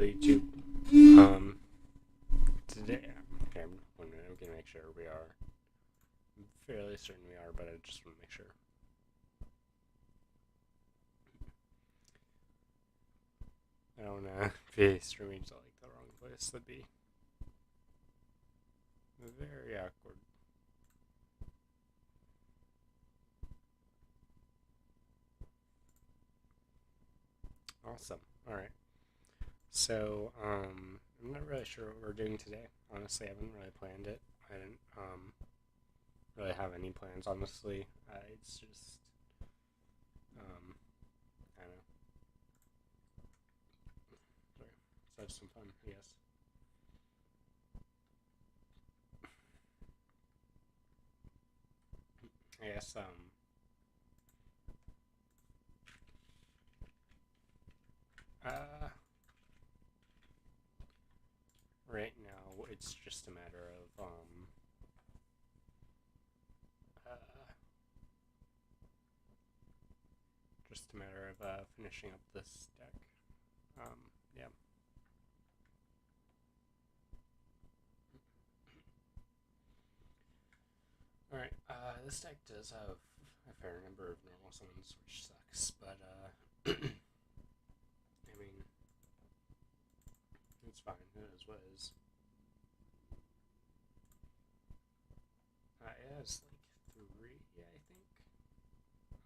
ability to, today, okay, I'm gonna make sure we are. I'm fairly certain we are, but I just want to make sure. I don't want to be streaming to like the wrong place. That'd be very awkward. Awesome. All right. So, I'm not really sure what we're doing today. Honestly, I haven't really planned it. I didn't really have any plans. Honestly, it's just I don't know. Sorry. Let's have some fun. I guess. I guess. Uh. Right now, it's just a matter of finishing up this deck. Yeah. All right. This deck does have a fair number of normal summons, which sucks, but I mean, it's fine. It is what it is. It has like three, I think.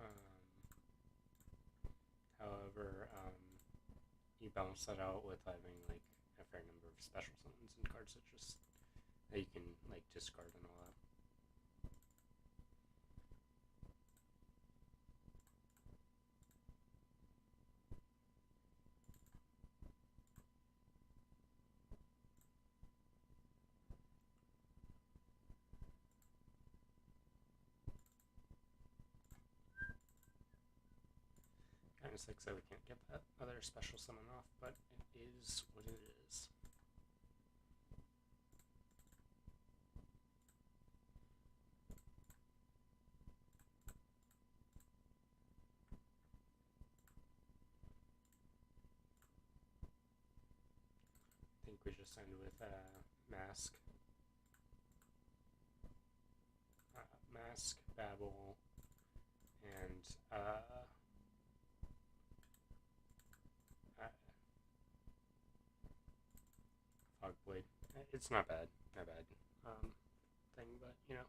Um, However, you balance that out with having like a fair number of special summons and cards that you can like discard and all that. Kind of sucks that we can't get that other special summon off, but it is what it is. I think we just ended with Mask. Mask, Babble, and Fogblade. It's not bad. Not bad. Thing, but you know.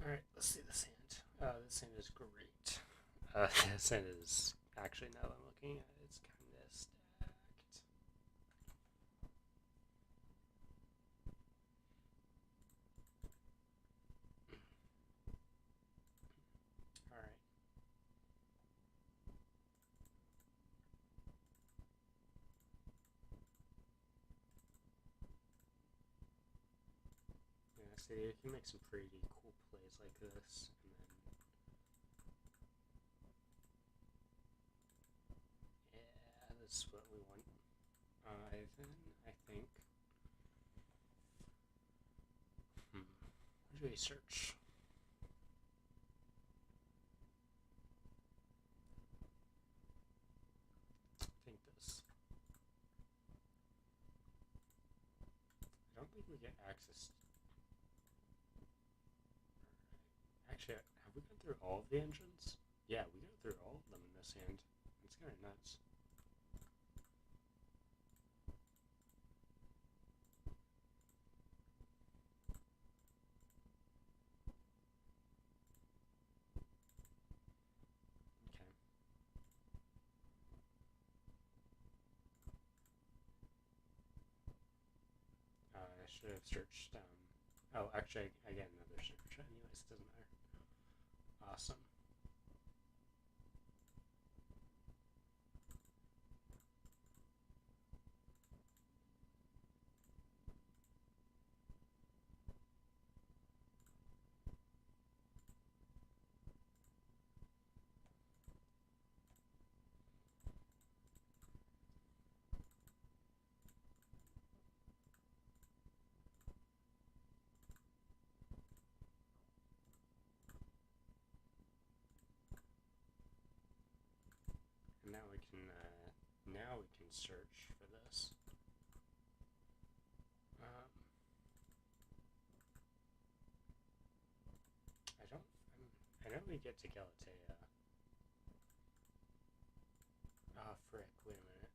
Alright, let's see this hand. This hand is great. This hand is actually, now that I'm looking at it, it's kind of stacked. Alright. Yeah, see, you can make some pretty cool plays like this, and then yeah, this is what we want. Then I think. Where do we search? I think this. I don't think we get access. Actually, have we gone through all of the engines? Yeah, we got through all of them in this hand. It's kind of nuts. Okay. I should have searched. Oh, actually, I get another search. Anyways, it doesn't matter. Awesome. can now we can search for this. I don't. I know we get to Galatea. Ah, frick! Wait a minute.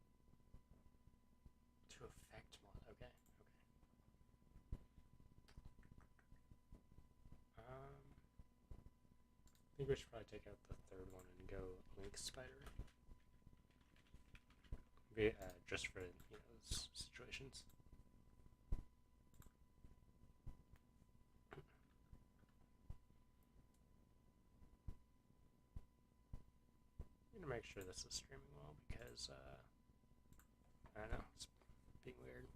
To affect mod. Okay. I think we should probably take out the third one and go Link Spider. Just for those situations. I'm gonna make sure this is streaming well because I don't know, it's being weird.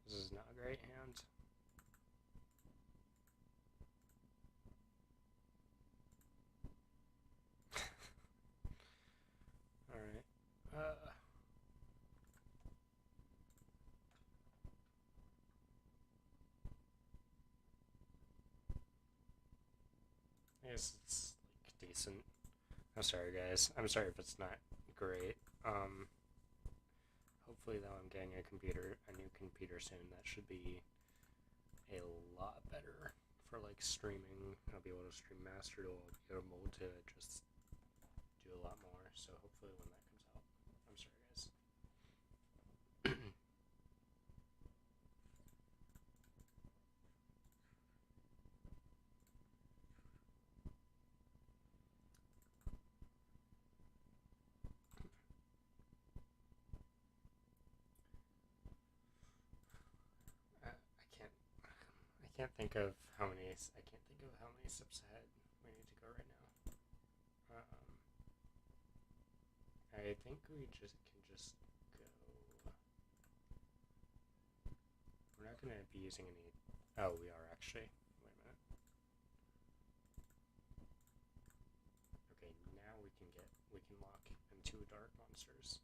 This is not a great hand. Alright. I guess it's like decent. I'm sorry guys. I'm sorry if it's not great. Hopefully though I'm getting a new computer soon that should be a lot better for like streaming. I'll be able to stream Master Duel, I'll be able to just do a lot more. So hopefully when that comes out. I'm sorry guys. I can't think of how many steps ahead we need to go right now. I think we can just go. We're not going to be using any. Oh, we are actually. Wait a minute. Okay, now we can lock into dark monsters.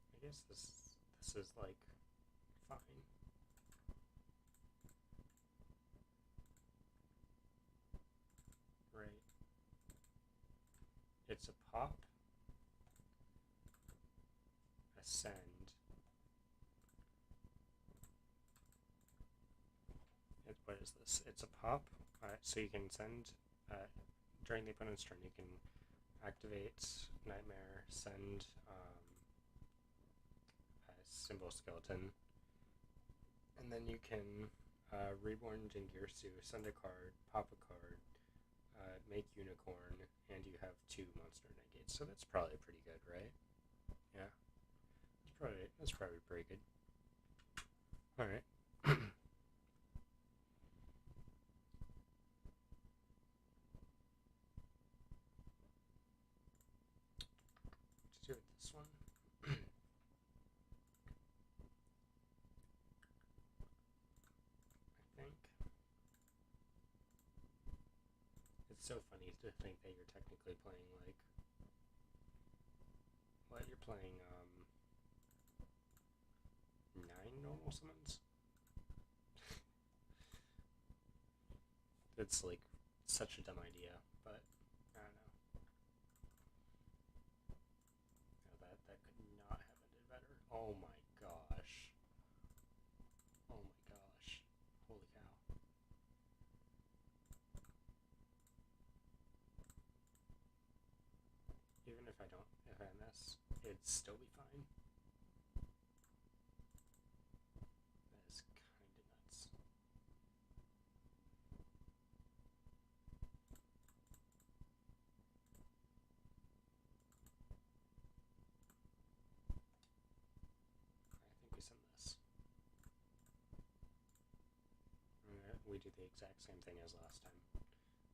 I guess this is like fine. Right. It's a pop, ascend. What is this? It's a pop. So you can send during the opponent's turn. You can activate Nightmare, send Symbol Skeleton, and then you can Reborn Jingirsu, send a card, pop a card, make Unicorn, and you have 2 monster negates. So that's probably pretty good, right? Yeah, that's probably pretty good. All right. Let's do it this one. I think it's so funny to think that you're technically playing like what you're playing 9 normal summons. It's like such a dumb idea, but I don't know. No, that could not have ended better. Oh my gosh. Oh my gosh. Holy cow. Even if I miss, it'd still be fine. That is kinda nuts. we do the exact same thing as last time.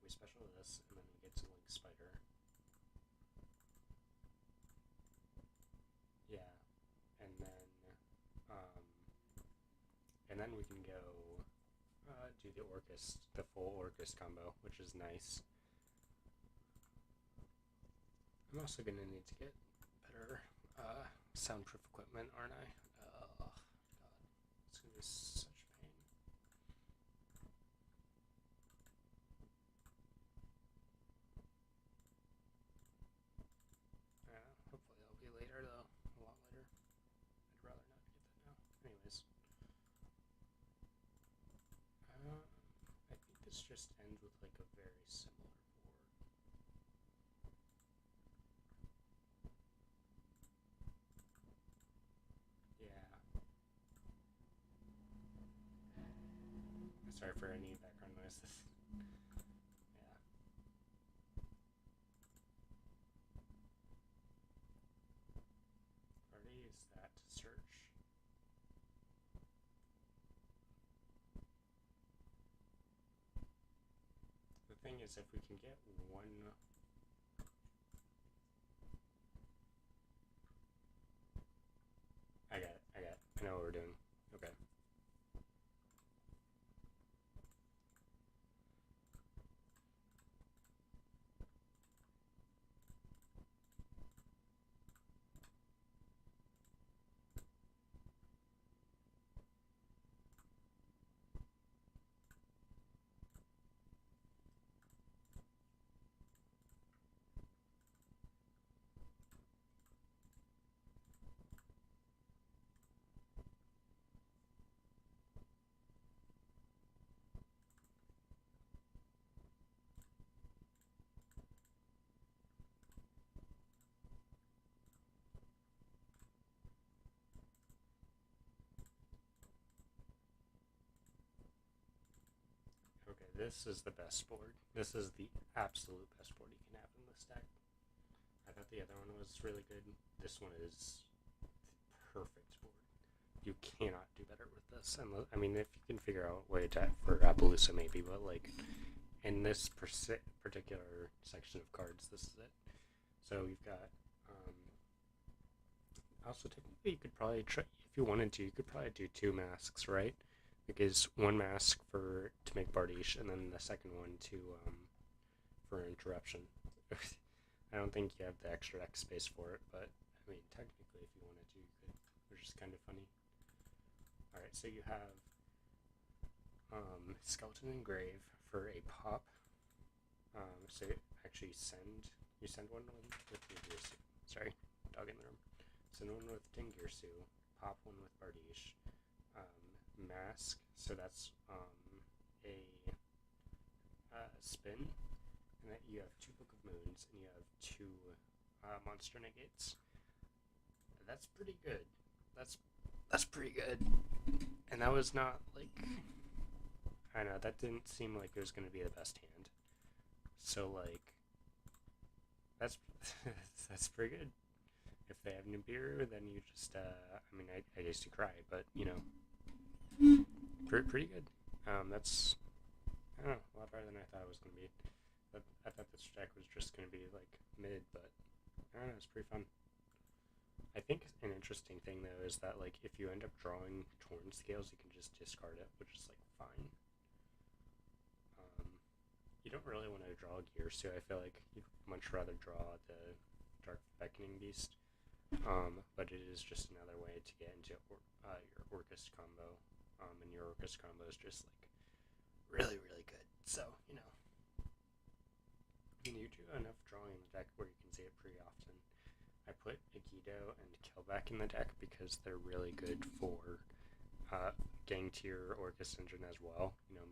We special this, and then we get to link spider. Yeah, um, and then we can go do the full Orcus combo, which is nice. I'm also gonna need to get better soundproof equipment, aren't I? God, it's gonna be such a pain. Hopefully it'll be later though, a lot later. I'd rather not get that now. Anyways, I think this just ends with like a very similar board. Yeah. Sorry for any background noises. Yeah. Already used that to search. The thing is, if we can get one. I got it. I know what we're doing. Okay. Okay, this is the best board. This is the absolute best board you can have in this deck. I thought the other one was really good. This one is the perfect board. You cannot do better with this. I mean, if you can figure out a way to for Appaloosa, maybe, but like in this particular section of cards, this is it. So you've got. Also, technically, you could probably try if you wanted to. You could probably do 2 masks, right? Because one mask to make Bardiche, and then the second one for interruption. I don't think you have the extra deck space for it, but I mean, technically, if you wanted to, you could, which is kind of funny. All right, so you have Skeleton Engrave for a pop. So actually, you send one with Dingirsu. Sorry, dog in the room. Send one with Dingirsu. Pop one with Bardiche. Mask, so that's a spin, and that you have 2 Book of Moons, and you have 2 monster negates. That's pretty good. That's pretty good. And that was not like, I don't know, that didn't seem like it was going to be the best hand. So like, that's that's pretty good. If they have Nibiru, then you just I mean, I used to cry, but you know. Pretty good. That's, I don't know, a lot better than I thought it was going to be. I thought this deck was just going to be like mid, but I don't know, it's pretty fun. I think an interesting thing though is that like if you end up drawing Torn Scales, you can just discard it, which is like fine. You don't really want to draw Gears, so I feel like you'd much rather draw the Dark Beckoning Beast. But it is just another way to get into your Orcus combo. And your Orcus combo is just like really, really good. So, you know, you do enough drawing in the deck where you can see it pretty often. I put Yugioh and Killback in the deck because they're really good for getting to your Orcus engine as well. You know,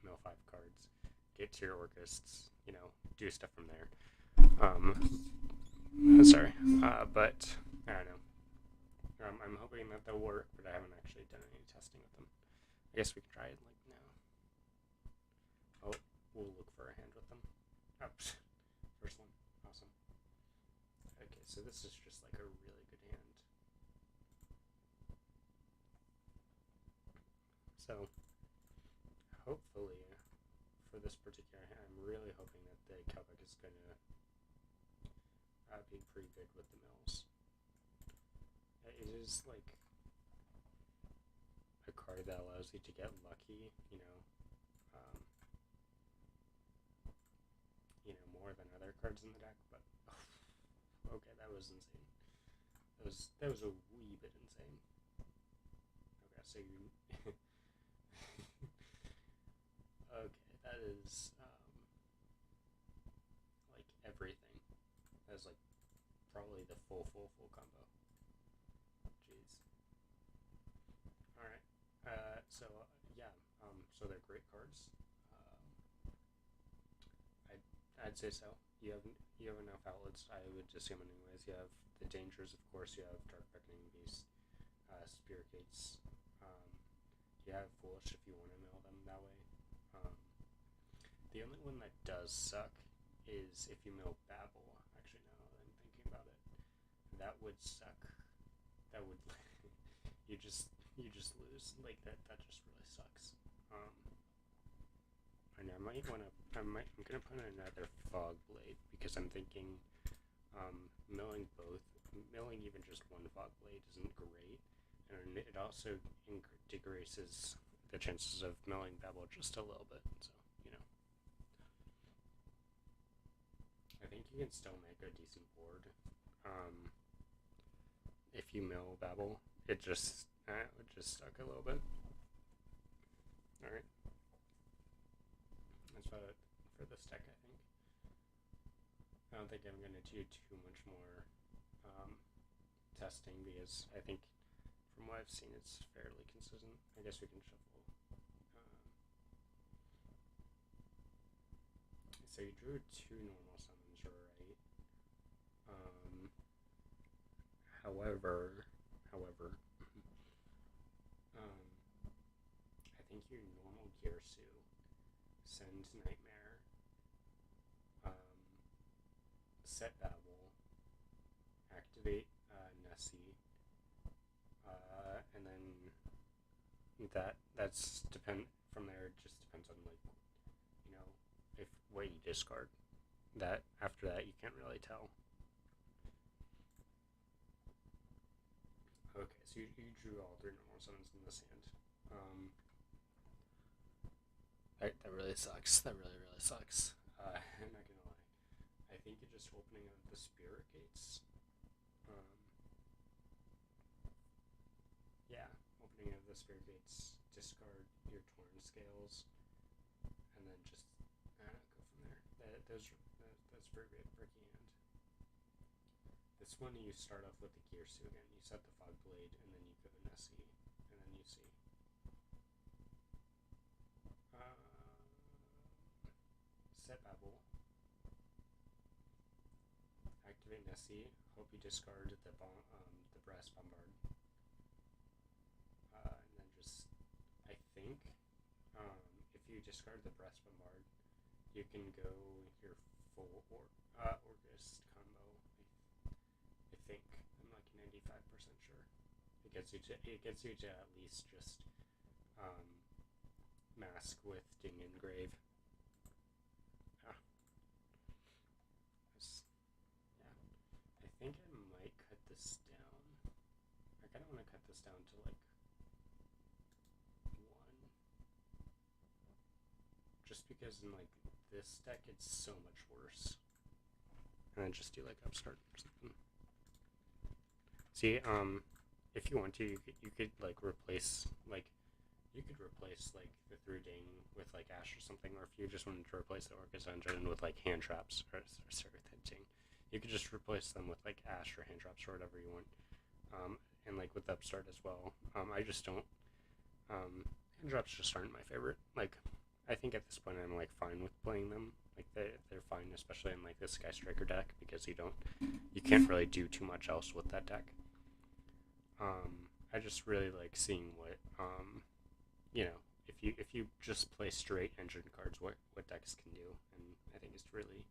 mill 5 cards, get to your Orcus, you know, do stuff from there. Sorry, but I don't know. I'm hoping that they'll work, but I haven't actually done any testing with them. I guess we can try it like now. Oh, we'll look for a hand with them. Oops. First one. Awesome. Okay, so this is just like a really good hand. So, hopefully this particular hand, I'm really hoping that the Calbec is going to be pretty good with the mills. It is like a card that allows you to get lucky, more than other cards in the deck. But okay, that was insane. That was a wee bit insane. Okay, so you. Okay, that is like everything. That's like probably the full combo. Jeez. All right. So yeah. So they're great cards. I'd say so. You have enough outlets. I would assume, anyways. You have the dangers, of course. You have Dark Beckoning Beast, Spirit Gates. You have Foolish if you want to mill them that way. The only one that does suck is if you mill Babel. Actually, now that I'm thinking about it, that would suck. That would you just lose like that. That just really sucks. And I'm gonna put in another Fog Blade because I'm thinking milling even just one Fog Blade isn't great, and it also decreases the chances of milling Babel just a little bit. So I think you can still make a decent board if you mill Babel. It would just suck a little bit. All right. That's about it for this deck, I think. I don't think I'm going to do too much more testing because I think from what I've seen it's fairly consistent. I guess we can shuffle. So you drew 2 normal summons, right? However, I think your normal Gearsu send Nightmare, set Babel, activate Nessie, and then that's depend from there. It just depends on if what you discard. That after that you can't really tell. Okay, so you drew all 3 normal summons in this hand. That really sucks. That really sucks. I'm not gonna lie. I think you're just opening up the Spirit Gates. Yeah, opening up the Spirit Gates, discard your Torn Scales, and then just go from there. That's pretty bricky hand. This one you start off with the Gearsu again. You set the Fog Blade, and then you go Nessie, and then you see. Set Babel. Activate Nessie. Hope you discard the Brass Bombard. And then just, I think, if you discard the Brass Bombard, you can go your full Orgust combo. I think I'm like 95% sure. It gets you to at least just mask with Ding and Grave. I think I might cut this down. I kind of want to cut this down to like 1, just because in like this deck it's so much worse. And then just do like Upstart or something. See, if you want to, you could like replace like the Through Ding with like Ash or something, or if you just wanted to replace the Orcus Engine with like hand traps or Ding, you could just replace them with like Ash or hand traps or whatever you want. And like with Upstart as well. I just don't. Hand traps just aren't my favorite. Like, I think at this point I'm like fine with playing them. Like they're fine, especially in like the Sky Striker deck because you can't really do too much else with that deck. I just really like seeing what if you just play straight engine cards, what decks can do, and I think it's really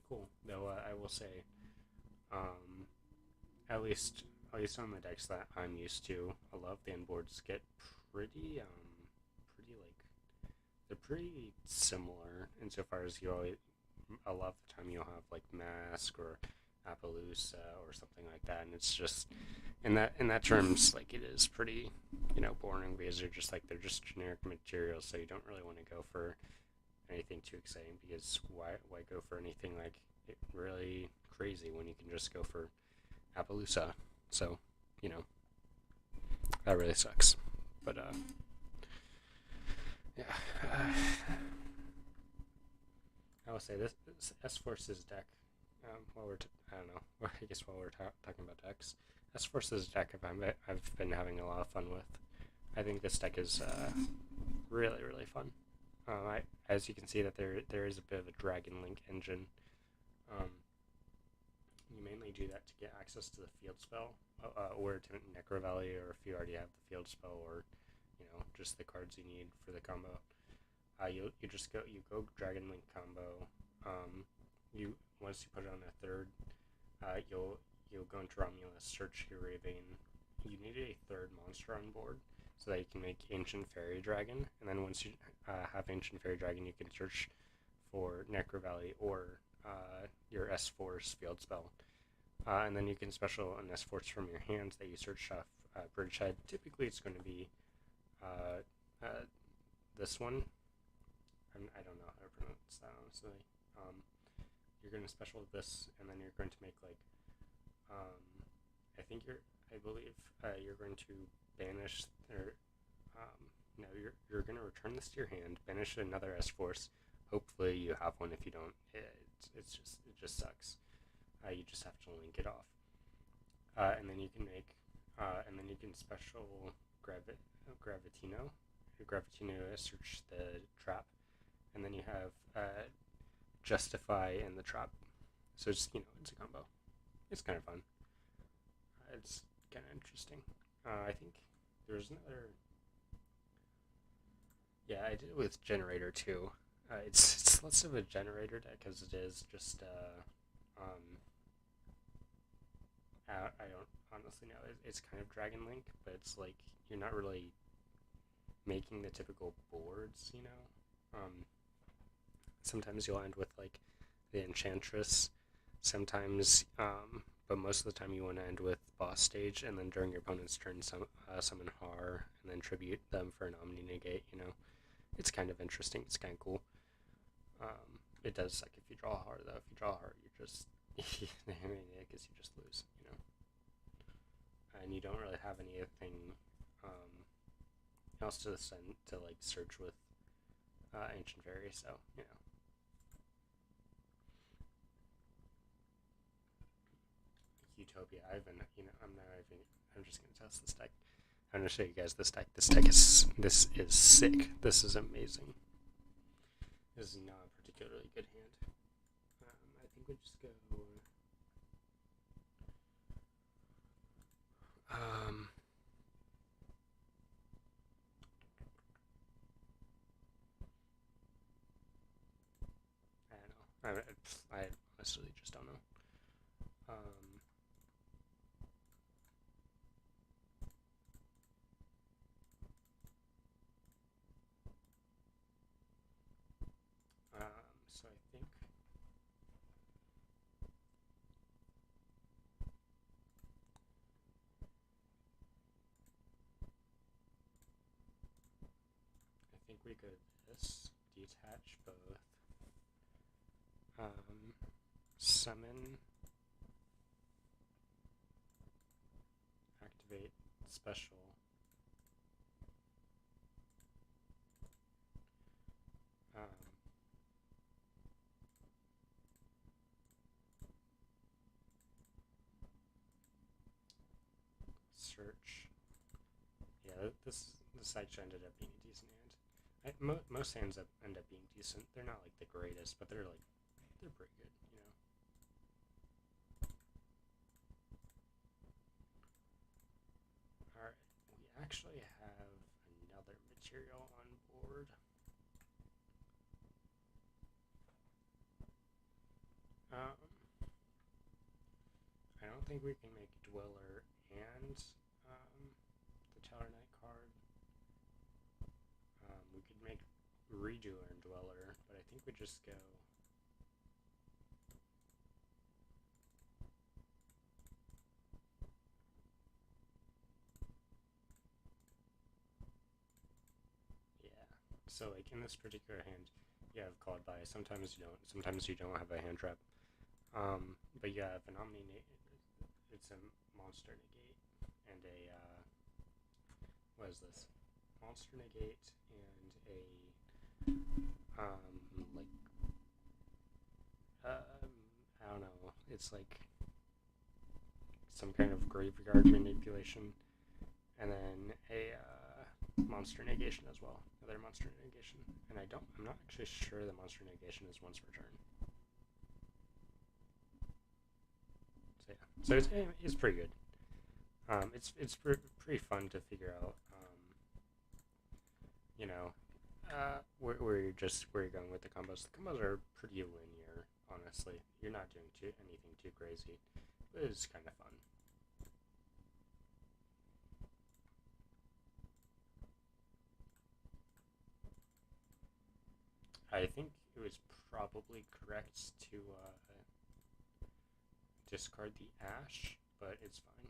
cool. Though I will say, at least on the decks that I'm used to, a lot of the end boards get pretty like they're pretty similar insofar as you always, a lot of the time you'll have like Mask or Appaloosa or something like that, and it's just in that terms like it is pretty boring because they're just generic materials, so you don't really want to go for anything too exciting because why go for anything like really crazy when you can just go for Appaloosa? So you know that really sucks. But yeah, I will say this S Force's deck. I don't know. I guess while we're talking about decks, S Force's deck I've been having a lot of fun with. I think this deck is really really fun. As you can see that there is a bit of a Dragon Link engine. Um, you mainly do that to get access to the field spell, or to Necro Valley, or if you already have the field spell, or just the cards you need for the combo. You go Dragon Link combo. You once you put it on a third, you'll go into Romulus, search your Ravine. You need a third monster on board so that you can make Ancient Fairy Dragon, and then once you have Ancient Fairy Dragon, you can search for Necro Valley or your S Force field spell, and then you can special an S Force from your hand that you search off Bridgehead. Typically, it's going to be uh, uh, this one. I don't know how to pronounce that honestly. You're going to special this, and then you're going to make like I believe you're going to banish or no, you're going to return this to your hand, banish another S Force. Hopefully you have one. If you don't, it just sucks. You just have to link it off, and then you can make and then you can special Gravitino. Gravitino search the trap, and then you have Justify and the trap. So it's a combo. It's kind of fun. It's kind of interesting. I think there's another. Yeah, I did it with Generator too. It's less of a generator deck as it is just I don't honestly know. It's kind of Dragon Link, but it's like you're not really making the typical boards. Sometimes you'll end with like the Enchantress. Sometimes, but most of the time you want to end with boss stage, and then during your opponent's turn, summon Har, and then tribute them for an Omni Negate. It's kind of interesting. It's kind of cool. It does suck if you draw Har though. If you draw Har, you just I mean, I guess you just lose. And you don't really have anything else to send to like search with Ancient Fairy. So. Utopia. I'm just gonna test this deck. I'm gonna show you guys this deck. This is sick. This is amazing. This is not a particularly good hand. I think we just go. I don't know. I honestly just don't know. So I think we could this detach both. Summon, activate special. Search. Yeah, this actually ended up being a decent hand. Most hands end up being decent. They're not like the greatest, but they're pretty good. All right, we actually have another material on board. I don't think we can make Dweller and the Tower Knight card. We could make could just go. Yeah. So like in this particular hand, you have called by. Sometimes you don't. Sometimes you don't have a hand trap. But you have an omni. It's a monster negate and a what is this? Monster negate and a like I don't know. It's like some kind of graveyard manipulation, and then a monster negation as well. Another monster negation, and I'm not actually sure the monster negation is once per turn. So yeah, so it's pretty good. Pretty fun to figure out. You know, where you're going with the combos. The combos are pretty linear, honestly. You're not doing anything too crazy, but it's kind of fun. I think it was probably correct to discard the ash, but it's fine.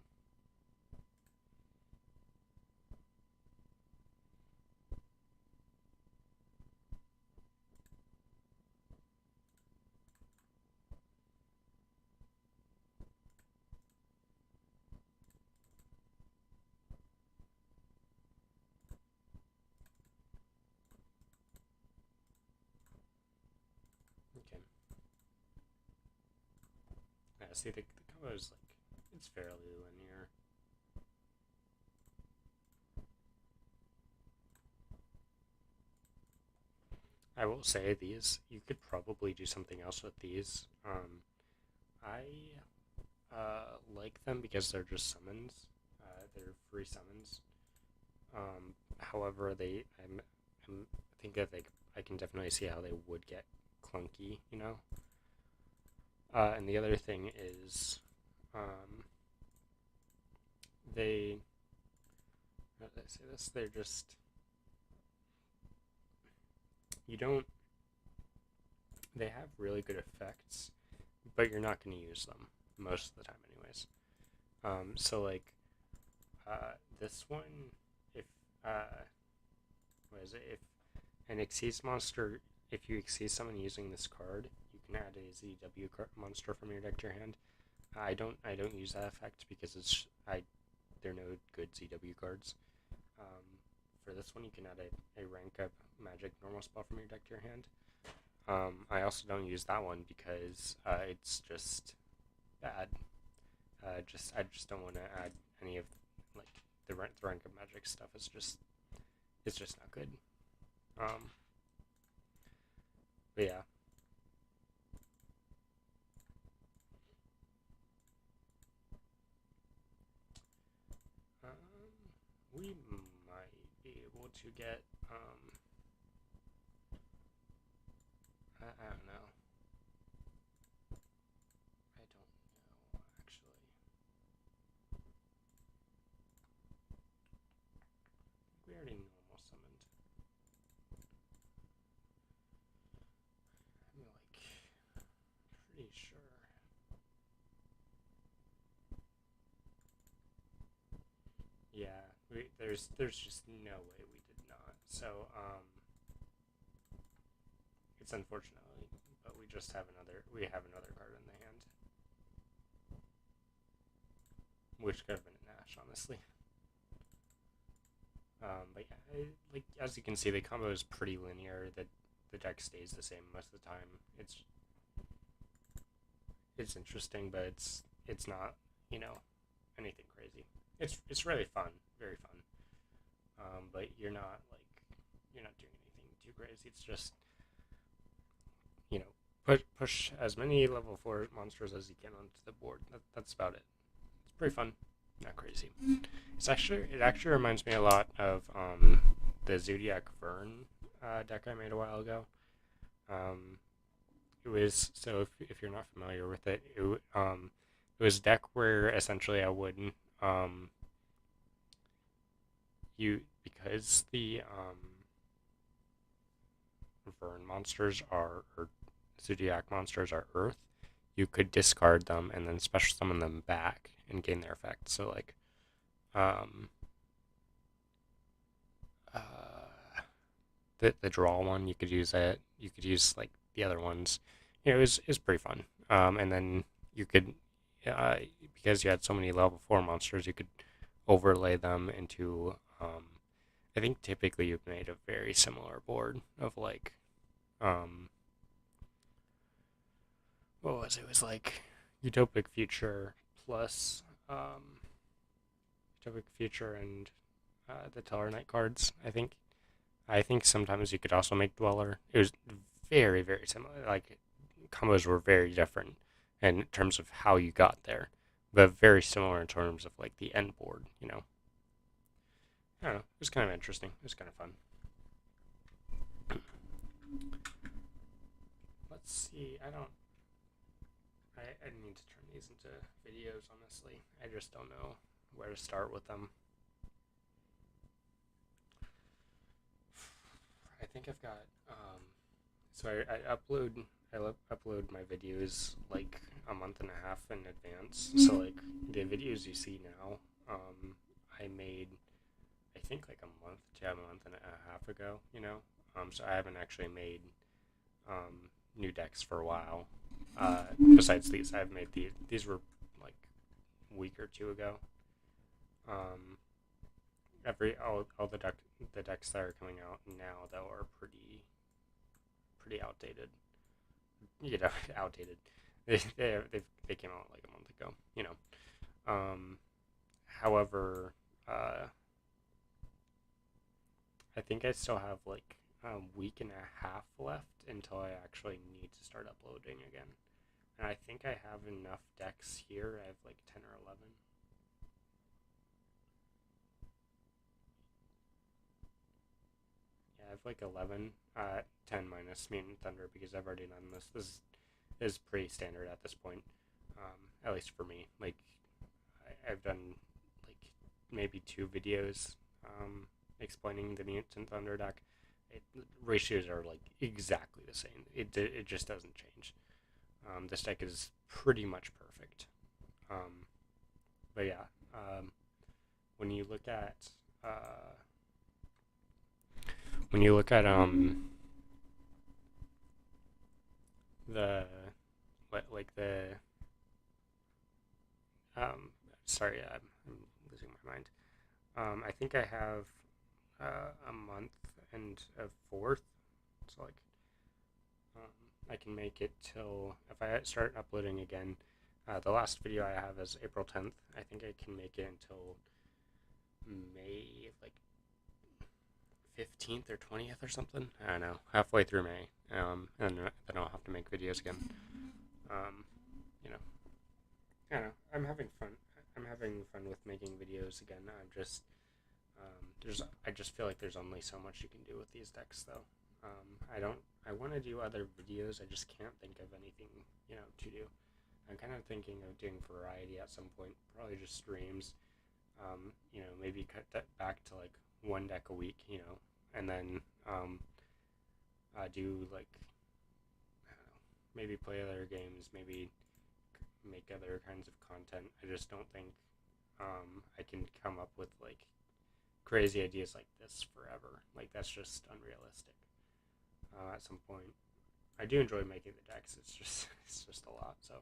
Okay. Yeah, see, the combo is like, it's fairly linear. I will say these, you could probably do something else with these. I like them because they're just summons. They're free summons. However, I think that I can definitely see how they would get clunky, you know. And the other thing is, um, they. How did I say this? They're just you don't. They have really good effects, but you're not going to use them most of the time, anyways. So like, this one, if what is it? If an Xyz monster, if you Xyz someone using this card, you can add a ZW monster from your deck to your hand. I don't use that effect because they're no good ZW cards. For this one, you can add a rank up magic normal spell from your deck to your hand. I also don't use that one because it's just bad. I just don't want to add any of like the rank up magic stuff. It's just not good. Um, but yeah, we might be able to get I don't know. I don't know actually. We already normal summoned. I'm like pretty sure. Yeah, there's just no way we did not. So it's unfortunately, but we have another card in the hand, which could have been an Ash, honestly. But yeah, like as you can see, the combo is pretty linear. The deck stays the same most of the time. It's interesting, but it's not you know anything crazy. It's really fun, very fun. But you're not doing anything too crazy. It's just you know push as many level 4 monsters as you can onto the board. That's about it. It's pretty fun, not crazy. It actually reminds me a lot of the Zodiac Vern deck I made a while ago. Um, it was so if you're not familiar with it was a deck where essentially I would um you because Vern monsters are, or Zodiac monsters are Earth, you could discard them and then special summon them back and gain their effect. So like, um, uh, the draw one, you could use it. You could use like the other ones. It was pretty fun. And then you could, uh, because you had so many level 4 monsters, you could overlay them into. I think typically you've made a very similar board of like, um, what was it? It was like Utopic Future plus Utopic Future and the Teller Knight cards. I think sometimes you could also make Dweller. It was very, very similar. Like, combos were very different in terms of how you got there, but very similar in terms of like the end board. I don't know. It was kind of interesting. It was kind of fun. Let's see. I need to turn these into videos, honestly. I just don't know where to start with them. I think I've got so I upload my videos like a month and a half in advance. So like the videos you see now, I made I think like a month and a half ago. So I haven't actually made new decks for a while. Besides these, I've made these were like a week or two ago. Um, all the decks that are coming out now though are pretty outdated. Outdated. They came out like a month ago. Um, However, uh, I think I still have like a week and a half left until I actually need to start uploading again. And I think I have enough decks here. I have like 10 or 11. Yeah, I have like 11. 10 minus Mutant Thunder because I've already done this. This is pretty standard at this point, at least for me. Like, I've done like maybe 2 videos explaining the Mutant Thunder deck. Ratios are like exactly the same. It just doesn't change. This deck is pretty much perfect. Um, but yeah, when you look at uh, when you look at the what like the um sorry, I'm losing my mind. I think I have a month and a fourth. So like, I can make it till if I start uploading again. The last video I have is April 10th. I think I can make it until May like 15th or 20th or something. I don't know. Halfway through May. And then I'll have to make videos again. Um, you know, I don't know. I'm having fun. I'm having fun with making videos again. I just feel like there's only so much you can do with these decks, though. I don't. I want to do other videos. I just can't think of anything, to do. I'm kind of thinking of doing variety at some point. Probably just streams. Maybe cut that back to like one deck a week. And then do like I don't know, maybe play other games. Maybe make other kinds of content. I just don't think I can come up with like crazy ideas like this forever. Like that's just unrealistic. At some point, I do enjoy making the decks. It's just a lot. So,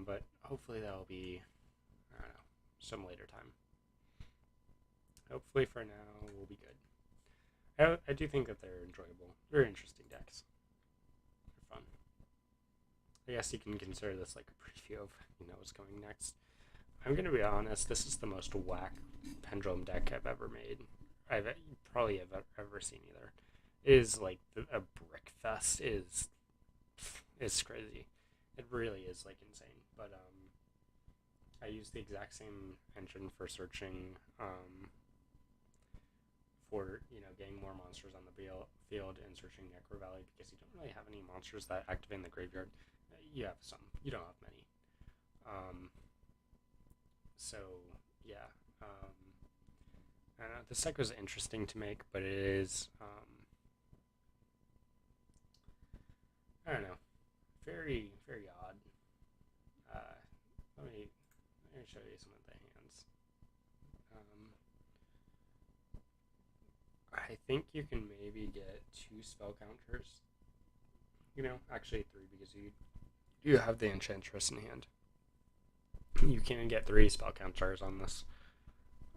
but hopefully that'll be I don't know some later time. Hopefully for now we'll be good. I do think that they're enjoyable. Very interesting decks. They're fun. I guess you can consider this like a preview of what's coming next. I'm gonna be honest. This is the most whack pendulum deck I've ever made. I've probably ever seen either. It is like a brick fest. Is crazy. It really is like insane. But I use the exact same engine for searching for getting more monsters on the field and searching Necro Valley because you don't really have any monsters that activate in the graveyard. You have some. You don't have many. So yeah, I don't know. This deck was interesting to make, but it is I don't know. Very, very odd. Uh, let me show you some of the hands. Um, I think you can maybe get 2 spell counters. Actually 3 because you have the Enchantress in hand. You can get 3 spell counters on this.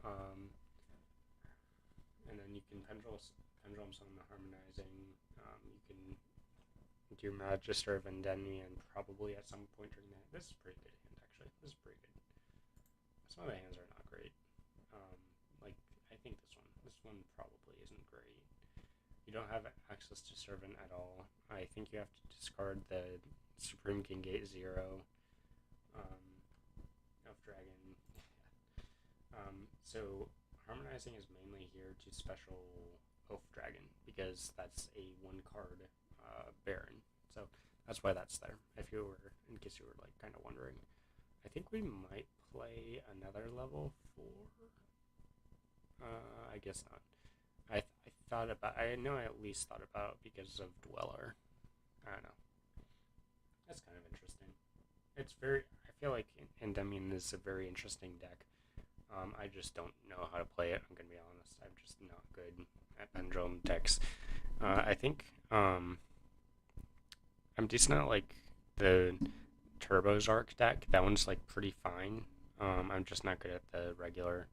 Um, and then you can pendulum summon the harmonizing. You can do Magister of Endymion probably at some point during that. This is a pretty good hand actually. This is pretty good. Some of the hands are not great. Um, like I think this one probably isn't great. You don't have access to Servant at all. I think you have to discard the Supreme King Gate 0. Elf Dragon. So harmonizing is mainly here to special Elf Dragon because that's a 1 card Baron. So that's why that's there. In case you were like kind of wondering, I think we might play another level 4. I guess not. I know I at least thought about it because of Dweller. I don't know. That's kind of interesting. I feel like Endymion is a very interesting deck. I just don't know how to play it. I'm gonna be honest. I'm just not good at pendulum decks. I think I'm decent at like the Turbozark deck. That one's like pretty fine. I'm just not good at the regular,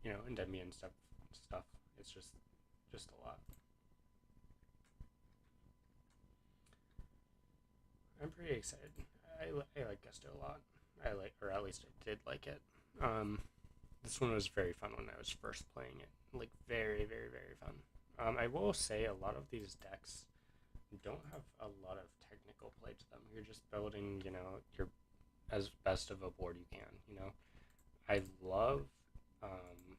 Endymion stuff. It's just a lot. I'm pretty excited. I like Gusto a lot. Or at least I did like it. This one was very fun when I was first playing it. Like very, very, very fun. I will say a lot of these decks don't have a lot of technical play to them. You're just building, your as best of a board you can. I love, um,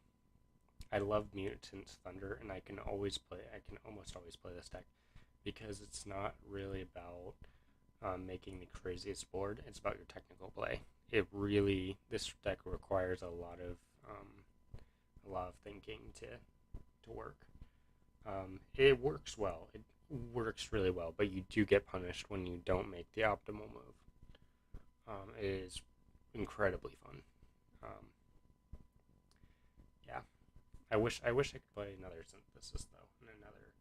I love Mutant Thunder, and I can almost always play this deck because it's not really about making the craziest board. It's about your technical play. This deck requires a lot of thinking to work. It works well. It works really well, but you do get punished when you don't make the optimal move. It is incredibly fun. Um, yeah, I wish I could play another synthesis though, and another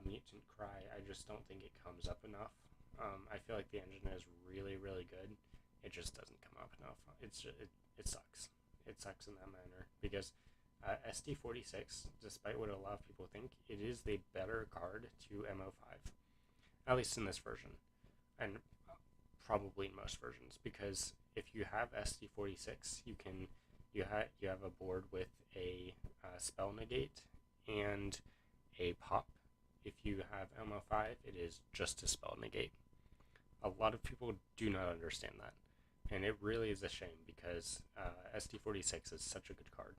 mutant cry. I just don't think it comes up enough. I feel like the engine is really really good. It just doesn't come up enough. It sucks. It sucks in that manner because SD46, despite what a lot of people think, it is the better card to MO5, at least in this version, and probably in most versions. Because if you have SD46, you have a board with a spell negate and a pop. If you have MO5, it is just a spell negate. A lot of people do not understand that, and it really is a shame because SD46 is such a good card.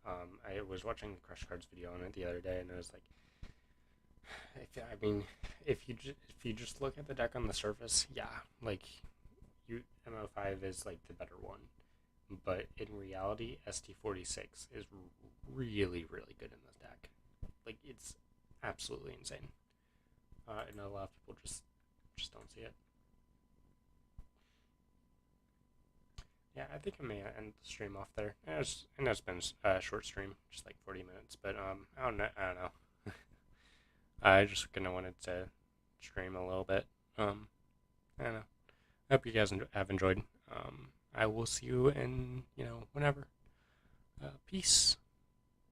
I was watching the Crush Cards video on it the other day, and I was like, if you just look at the deck on the surface, yeah, like MO5 is like the better one, but in reality, ST46 is really really good in this deck. Like it's absolutely insane, and a lot of people just don't see it. Yeah, I think I may end the stream off there. I know it's been a short stream, just like 40 minutes, but I don't know. I just kind of wanted to stream a little bit. I don't know. I hope you guys have enjoyed. I will see you in whenever. Peace.